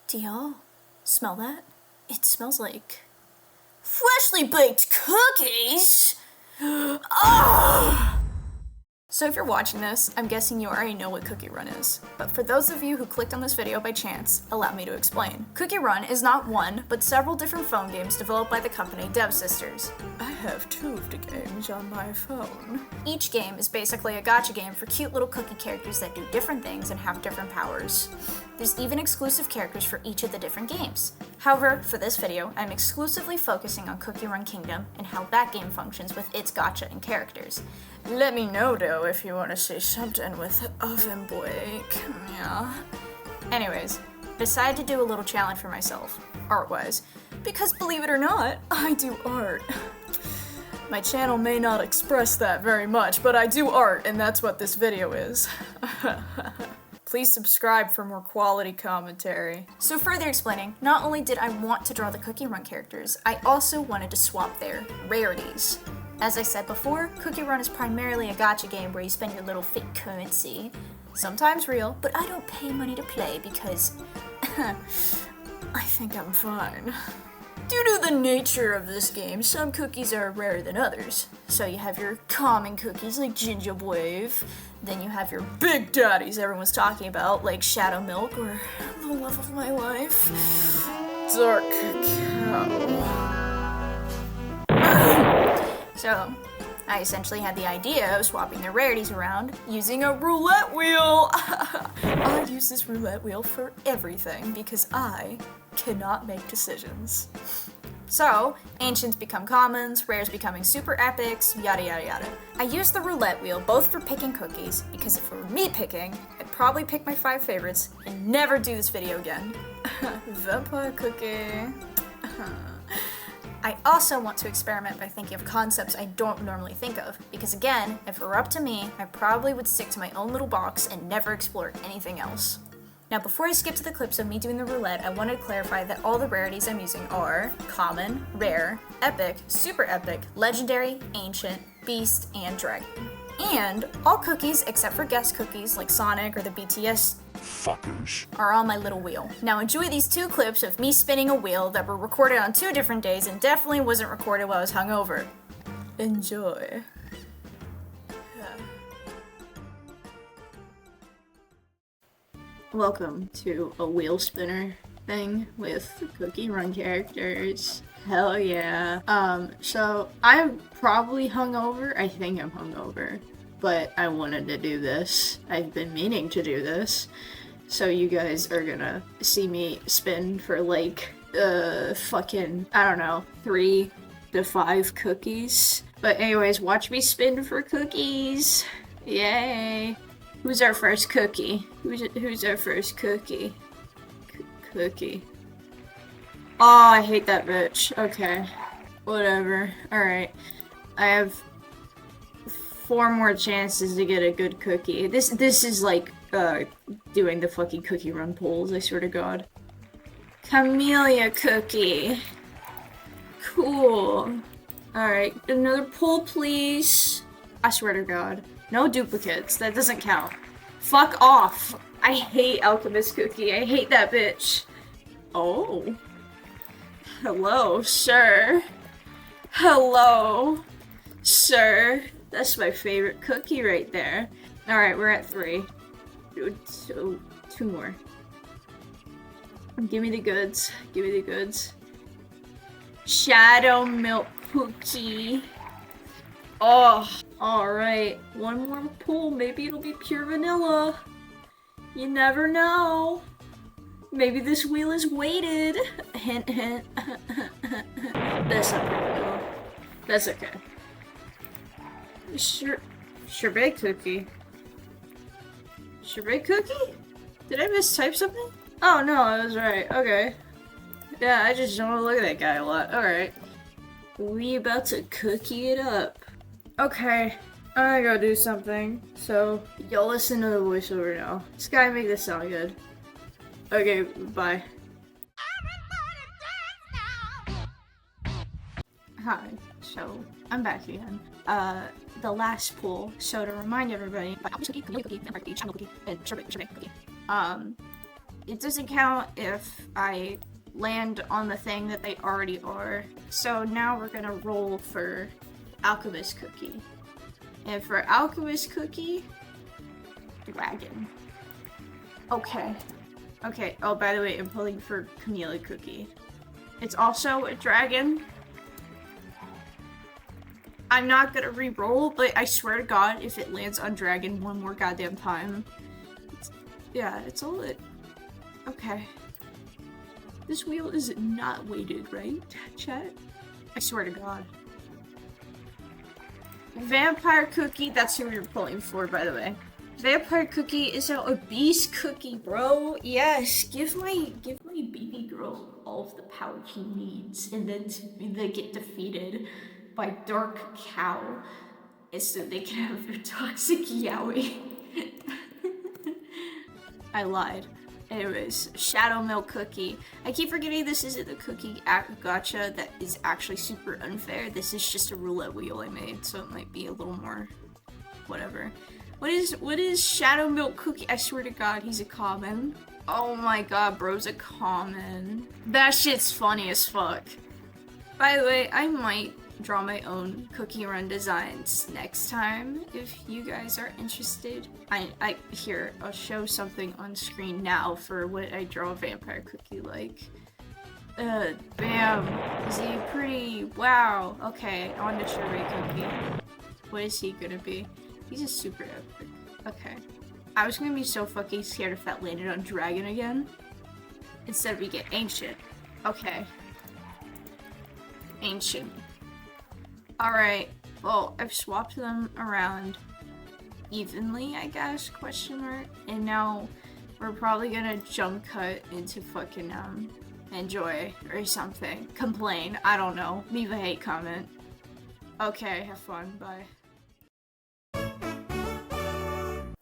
Do y'all smell that? It smells like freshly baked cookies! Ah! So if you're watching this, I'm guessing you already know what Cookie Run is. But for those of you who clicked on this video by chance, allow me to explain. Cookie Run is not one, but several different phone games developed by the company Dev Sisters. I have 2 of the games on my phone. Each game is basically a gacha game for cute little cookie characters that do different things and have different powers. There's even exclusive characters for each of the different games. However, for this video, I'm exclusively focusing on Cookie Run Kingdom and how that game functions with its gacha and characters. Let me know though if you want to see something with Oven Blake. Yeah. Anyways, decided to do a little challenge for myself, art-wise, because believe it or not, I do art. My channel may not express that very much, but I do art, and that's what this video is. Please subscribe for more quality commentary. So further explaining, not only did I want to draw the Cookie Run characters, I also wanted to swap their rarities. As I said before, Cookie Run is primarily a gacha game where you spend your little fake currency. Sometimes real, but I don't pay money to play because I think I'm fine. Due to the nature of this game, some cookies are rarer than others. So you have your common cookies like Ginger Wave, then you have your big daddies everyone's talking about like Shadow Milk or the love of my life, Dark Cacao. So, I essentially had the idea of swapping their rarities around using a roulette wheel. I use this roulette wheel for everything because I cannot make decisions. So, ancients become commons, rares becoming super epics, yada yada yada. I use the roulette wheel both for picking cookies, because if it were me picking, I'd probably pick my 5 favorites and never do this video again. Vampire cookie. I also want to experiment by thinking of concepts I don't normally think of, because again, if it were up to me, I probably would stick to my own little box and never explore anything else. Now before I skip to the clips of me doing the roulette, I wanted to clarify that all the rarities I'm using are common, rare, epic, super epic, legendary, ancient, beast, and dragon. And all cookies except for guest cookies like Sonic or the BTS fuckers are on my little wheel. Now enjoy these 2 clips of me spinning a wheel that were recorded on 2 different days and definitely wasn't recorded while I was hungover. Enjoy. Welcome to a wheel spinner thing with Cookie Run characters. Hell yeah. So I'm probably hungover. I think I'm hungover, but I wanted to do this. I've been meaning to do this. So you guys are gonna see me spin for like, fucking, I don't know, 3 to 5 cookies. But anyways, watch me spin for cookies. Yay. Who's our first cookie? Who's our first cookie? Cookie. Oh, I hate that bitch. Okay. Whatever. Alright. I have 4 more chances to get a good cookie. This is like, doing the fucking Cookie Run polls, I swear to God. Chameleia cookie. Cool. Alright, another poll, please. I swear to God. No duplicates. That doesn't count. Fuck off. I hate Alchemist cookie. I hate that bitch. Oh. Hello, sir. Hello, sir. That's my favorite cookie right there. Alright, we're at 3. 2 more. Give me the goods. Give me the goods. Shadow Milk cookie. Oh, alright. 1 more pull. Maybe it'll be pure vanilla. You never know. Maybe this wheel is weighted. Hint, hint. That's not pure vanilla. That's okay. Sherbet cookie. Sherbet cookie? Did I mistype something? Oh no, I was right. Okay. Yeah, I just don't want to look at that guy a lot. Alright. We about to cookie it up. Okay, I gotta do something. So, y'all listen to the voiceover now. This guy make this sound good. Okay, bye. Hi, so I'm back again. The last poll, so to remind everybody, Chameleia cookie, and Sherbet cookie. it doesn't count if I land on the thing that they already are. So now we're gonna roll for Alchemist cookie. And for Alchemist cookie, dragon. Okay. Okay, oh, by the way, I'm pulling for Chameleia cookie. It's also a dragon. I'm not gonna re-roll, but I swear to God, if it lands on dragon one more goddamn time. It's all it. Okay. This wheel is not weighted, right, chat? I swear to God. Vampire cookie, that's who we were pulling for, by the way. Vampire cookie is now a beast cookie, bro. Yes, give my baby girl all of the power she needs, and then they get defeated by Dark Cow, and so they can have their toxic yaoi. I lied. Anyways, Shadow Milk cookie. I keep forgetting this isn't the cookie gacha that is actually super unfair. This is just a roulette wheel I made, so it might be a little more whatever. What is Shadow Milk cookie? I swear to God, he's a common. Oh my God, bro's a common. That shit's funny as fuck. By the way, I might draw my own cookie run designs next time if you guys are interested. Here, I'll show something on screen now for what I draw a vampire cookie like. Bam. Is he pretty? Wow. Okay, on to Sherbet cookie. What is he gonna be? He's a super epic. Okay. I was gonna be so fucking scared if that landed on dragon again. Instead we get ancient. Okay. Ancient. Alright. Well, I've swapped them around evenly, I guess, question mark. And now we're probably gonna jump cut into fucking, enjoy or something. Complain. I don't know. Leave a hate comment. Okay, have fun. Bye.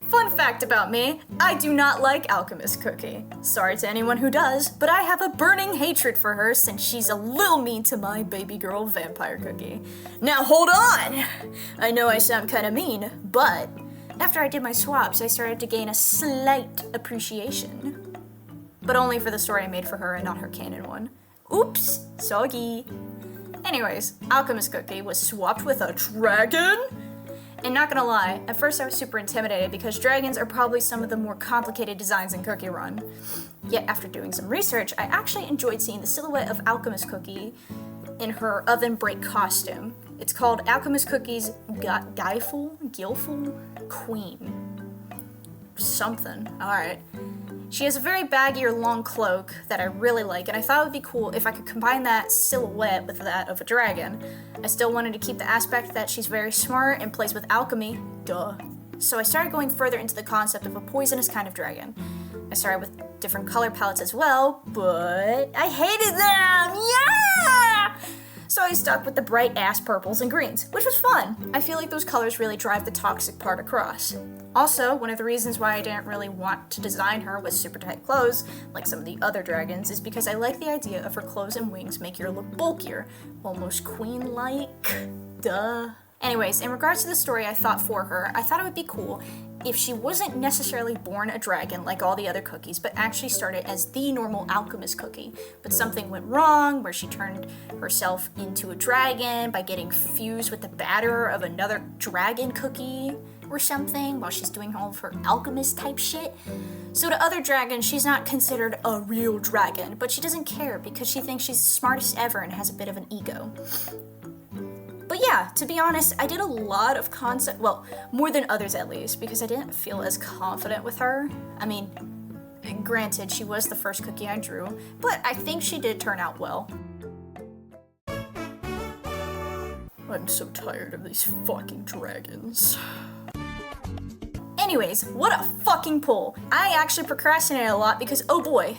Fun fact about me, I do not like Alchemist cookie. Sorry to anyone who does, but I have a burning hatred for her since she's a little mean to my baby girl vampire cookie. Now hold on! I know I sound kinda mean, but after I did my swaps, I started to gain a slight appreciation. But only for the story I made for her and not her canon one. Oops, soggy. Anyways, Alchemist cookie was swapped with a dragon? And not gonna lie, at first I was super intimidated because dragons are probably some of the more complicated designs in Cookie Run. Yet after doing some research, I actually enjoyed seeing the silhouette of Alchemist Cookie in her oven break costume. It's called Alchemist Cookie's Gilful Queen. Something. Alright. She has a very baggy or long cloak that I really like, and I thought it would be cool if I could combine that silhouette with that of a dragon. I still wanted to keep the aspect that she's very smart and plays with alchemy. Duh. So I started going further into the concept of a poisonous kind of dragon. I started with different color palettes as well, but I hated them! Yeah! So I stuck with the bright ass purples and greens, which was fun. I feel like those colors really drive the toxic part across. Also, one of the reasons why I didn't really want to design her with super tight clothes, like some of the other dragons, is because I like the idea of her clothes and wings making her look bulkier, almost queen-like. Duh. Anyways, in regards to the story I thought for her, I thought it would be cool if she wasn't necessarily born a dragon like all the other cookies, but actually started as the normal alchemist cookie. But something went wrong where she turned herself into a dragon by getting fused with the batter of another dragon cookie or something while she's doing all of her alchemist type shit. So to other dragons, she's not considered a real dragon, but she doesn't care because she thinks she's the smartest ever and has a bit of an ego. But yeah, to be honest, I did a lot of concept, well, more than others at least, because I didn't feel as confident with her. I mean, granted, she was the first cookie I drew, but I think she did turn out well. I'm so tired of these fucking dragons. Anyways, what a fucking pull. I actually procrastinated a lot because, oh boy,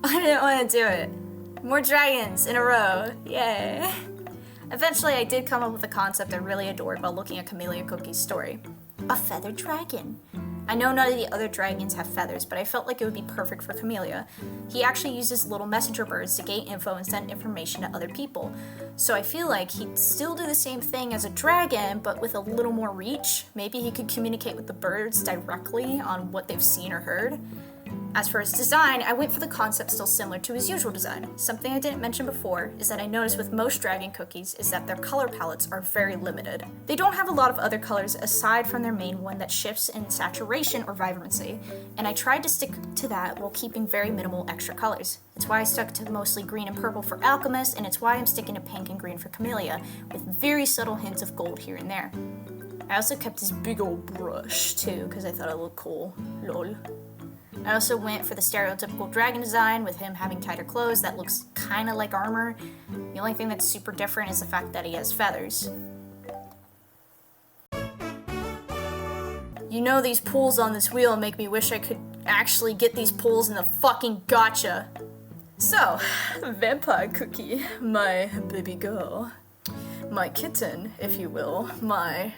I didn't want to do it. More dragons in a row, yay. Eventually, I did come up with a concept I really adored while looking at Chameleia Cookie's story. A feathered dragon. I know none of the other dragons have feathers, but I felt like it would be perfect for Chameleia. He actually uses little messenger birds to gain info and send information to other people. So I feel like he'd still do the same thing as a dragon, but with a little more reach. Maybe he could communicate with the birds directly on what they've seen or heard. As for his design, I went for the concept still similar to his usual design. Something I didn't mention before is that I noticed with most dragon cookies is that their color palettes are very limited. They don't have a lot of other colors aside from their main one that shifts in saturation or vibrancy, and I tried to stick to that while keeping very minimal extra colors. It's why I stuck to mostly green and purple for Alchemist, and it's why I'm sticking to pink and green for Chameleia, with very subtle hints of gold here and there. I also kept this big old brush too, because I thought it looked cool. Lol. I also went for the stereotypical dragon design with him having tighter clothes that looks kinda like armor. The only thing that's super different is the fact that he has feathers. You know, these pulls on this wheel make me wish I could actually get these pulls in the fucking gotcha. So, Vampire Cookie, my baby girl, my kitten, if you will, my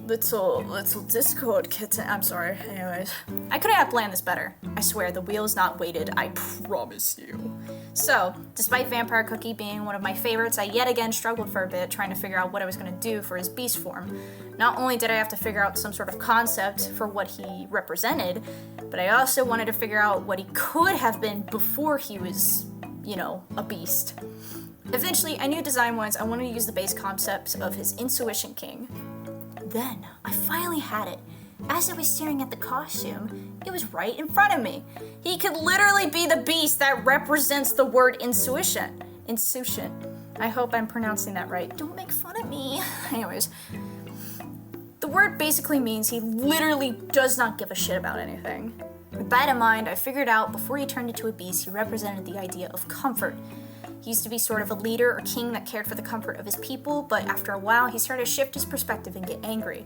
little Discord kitten. I'm sorry, anyways. I could have planned this better. I swear, the wheel is not weighted, I promise you. So, despite Vampire Cookie being one of my favorites, I yet again struggled for a bit trying to figure out what I was going to do for his beast form. Not only did I have to figure out some sort of concept for what he represented, but I also wanted to figure out what he could have been before he was, you know, a beast. Eventually, I knew design-wise I wanted to use the base concept of his Intuition King. Then, I finally had it. As I was staring at the costume, it was right in front of me. He could literally be the beast that represents the word intuition. Intuition. I hope I'm pronouncing that right. Don't make fun of me. Anyways, the word basically means he literally does not give a shit about anything. With that in mind, I figured out before he turned into a beast, he represented the idea of comfort. He used to be sort of a leader or king that cared for the comfort of his people, but after a while, he started to shift his perspective and get angry.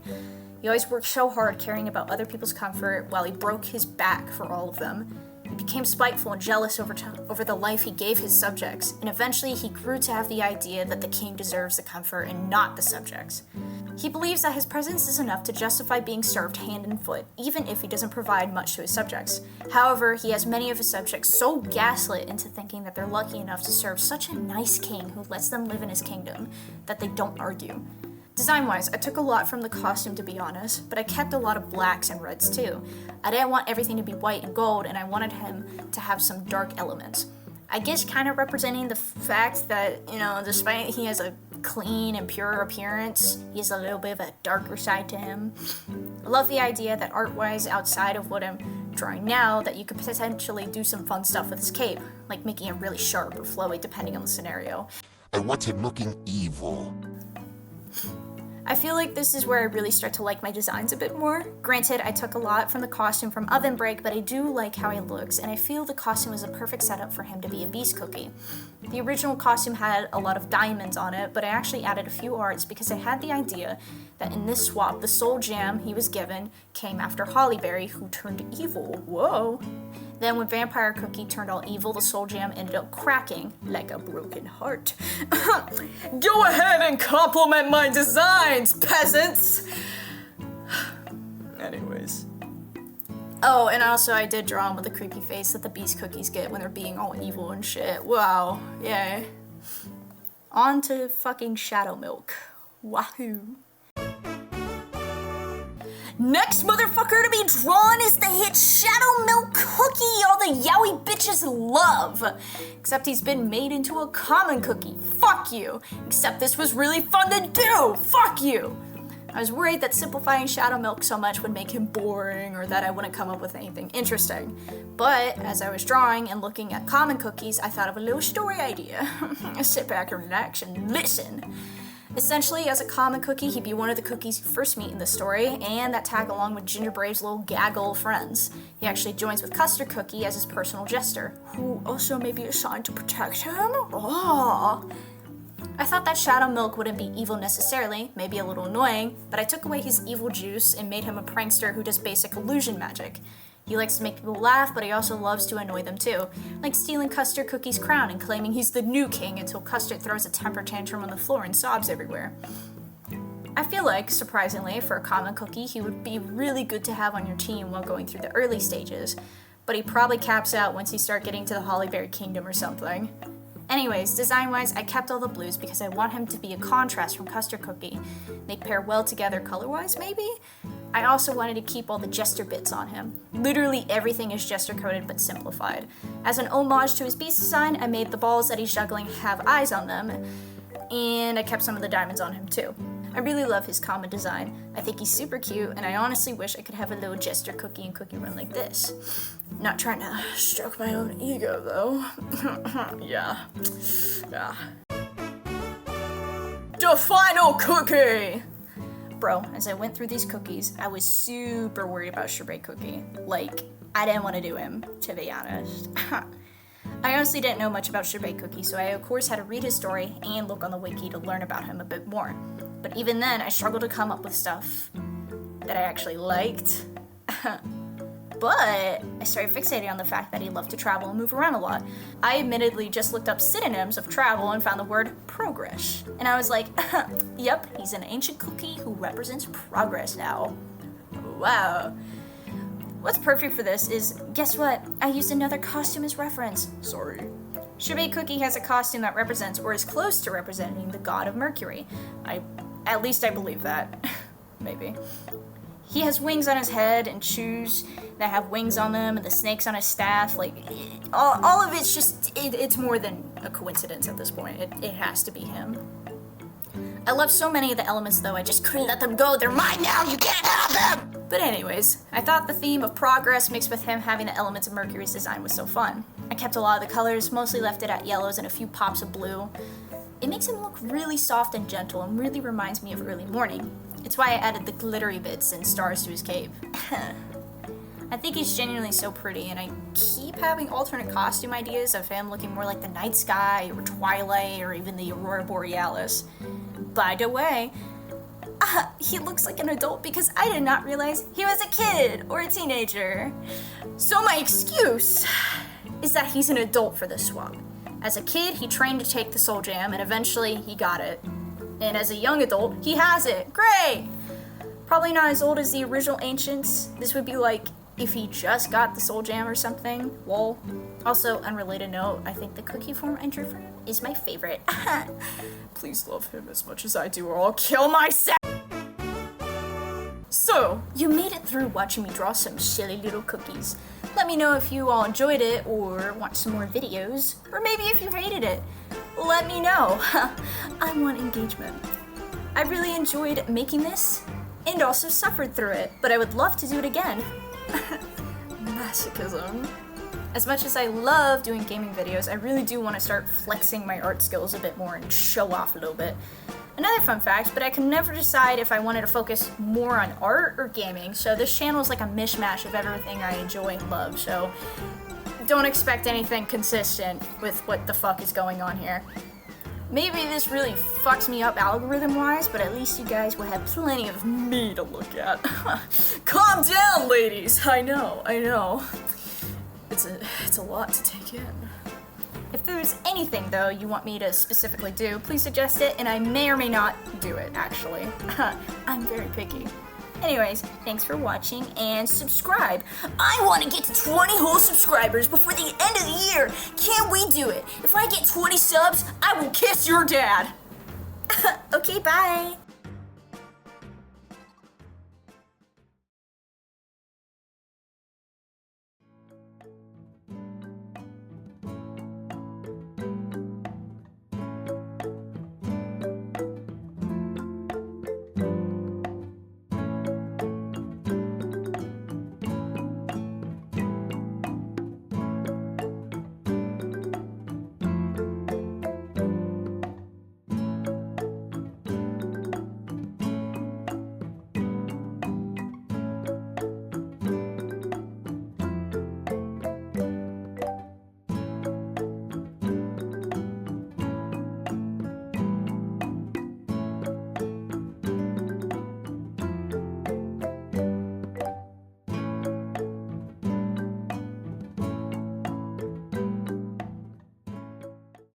He always worked so hard caring about other people's comfort while he broke his back for all of them. He became spiteful and jealous over the life he gave his subjects, and eventually he grew to have the idea that the king deserves the comfort and not the subjects. He believes that his presence is enough to justify being served hand and foot, even if he doesn't provide much to his subjects. However, he has many of his subjects so gaslit into thinking that they're lucky enough to serve such a nice king who lets them live in his kingdom, that they don't argue. Design-wise, I took a lot from the costume to be honest, but I kept a lot of blacks and reds too. I didn't want everything to be white and gold, and I wanted him to have some dark elements. I guess kind of representing the fact that, you know, despite he has a clean and pure appearance, he has a little bit of a darker side to him. I love the idea that art-wise, outside of what I'm drawing now, that you could potentially do some fun stuff with his cape, like making it really sharp or flowy depending on the scenario. I want him looking evil. I feel like this is where I really start to like my designs a bit more. Granted, I took a lot from the costume from Oven Break, but I do like how he looks, and I feel the costume is a perfect setup for him to be a beast cookie. The original costume had a lot of diamonds on it, but I actually added a few arts because I had the idea that in this swap, the soul gem he was given came after Hollyberry, who turned evil. Whoa! Then when Vampire Cookie turned all evil, the soul gem ended up cracking like a broken heart. Go ahead and compliment my designs, peasants! Anyways. Oh, and also I did draw him with the creepy face that the beast cookies get when they're being all evil and shit. Wow, yay. On to fucking Shadow Milk. Wahoo. Next motherfucker to be drawn is the hit Shadow Milk Cookie all the yaoi bitches love. Except he's been made into a common cookie. Fuck you. Except this was really fun to do. Fuck you. I was worried that simplifying Shadow Milk so much would make him boring or that I wouldn't come up with anything interesting. But as I was drawing and looking at common cookies, I thought of a little story idea. Sit back and relax and listen. Essentially, as a common cookie, he'd be one of the cookies you first meet in the story, and that tag along with Gingerbrave's little gaggle of friends. He actually joins with Custard Cookie as his personal jester, who also may be assigned to protect him. Oh. I thought that Shadow Milk wouldn't be evil necessarily, maybe a little annoying, but I took away his evil juice and made him a prankster who does basic illusion magic. He likes to make people laugh, but he also loves to annoy them too, like stealing Custard Cookie's crown and claiming he's the new king until Custard throws a temper tantrum on the floor and sobs everywhere. I feel like, surprisingly, for a common cookie, he would be really good to have on your team while going through the early stages, but he probably caps out once you start getting to the Hollyberry Kingdom or something. Anyways, design-wise, I kept all the blues because I want him to be a contrast from Custard Cookie. They pair well together color-wise, maybe? I also wanted to keep all the jester bits on him. Literally everything is jester coded but simplified. As an homage to his beast design, I made the balls that he's juggling have eyes on them, and I kept some of the diamonds on him too. I really love his common design. I think he's super cute, and I honestly wish I could have a little jester cookie and cookie run like this. Not trying to stroke my own ego though. Yeah. The final cookie! Bro, as I went through these cookies, I was super worried about Sherbet Cookie. Like, I didn't want to do him, to be honest. I honestly didn't know much about Sherbet Cookie, so I of course had to read his story and look on the wiki to learn about him a bit more. But even then, I struggled to come up with stuff that I actually liked. But I started fixating on the fact that he loved to travel and move around a lot. I admittedly just looked up synonyms of travel and found the word progress. And I was like, yep, he's an ancient cookie who represents progress now. Wow. What's perfect for this is, guess what? I used another costume as reference. Sorry. Sherbet Cookie has a costume that represents, or is close to representing, the god of Mercury. At least I believe that. Maybe. He has wings on his head and shoes that have wings on them, and the snakes on his staff. Like, all of it's just, it's more than a coincidence at this point. It has to be him. I love so many of the elements though, I just couldn't let them go. They're mine now, you can't have them! But anyways, I thought the theme of progress mixed with him having the elements of Mercury's design was so fun. I kept a lot of the colors, mostly left it at yellows and a few pops of blue. It makes him look really soft and gentle and really reminds me of early morning. It's why I added the glittery bits and stars to his cape. I think he's genuinely so pretty, and I keep having alternate costume ideas of him looking more like the night sky, or twilight, or even the aurora borealis. By the way, he looks like an adult because I did not realize he was a kid or a teenager. So my excuse is that he's an adult for this swap. As a kid, he trained to take the soul jam, and eventually he got it. And as a young adult, he has it. Great! Probably not as old as the original ancients. This would be like if he just got the soul jam or something. Lol. Also, unrelated note, I think the cookie form I drew for him is my favorite. Please love him as much as I do or I'll kill myself! So, you made it through watching me draw some silly little cookies. Let me know if you all enjoyed it or want some more videos, or maybe if you hated it. Let me know. I want engagement. I really enjoyed making this and also suffered through it, but I would love to do it again. Masochism. As much as I love doing gaming videos, I really do want to start flexing my art skills a bit more and show off a little bit. Another fun fact, but I could never decide if I wanted to focus more on art or gaming, so this channel is like a mishmash of everything I enjoy and love, so don't expect anything consistent with what the fuck is going on here. Maybe this really fucks me up algorithm-wise, but at least you guys will have plenty of me to look at. Calm down, ladies! I know. It's a lot to take in. If there's anything, though, you want me to specifically do, please suggest it, and I may or may not do it, actually. I'm very picky. Anyways, thanks for watching, and subscribe. I want to get to 20 whole subscribers before the end of the year. Can't we do it? If I get 20 subs, I will kiss your dad. Okay, bye.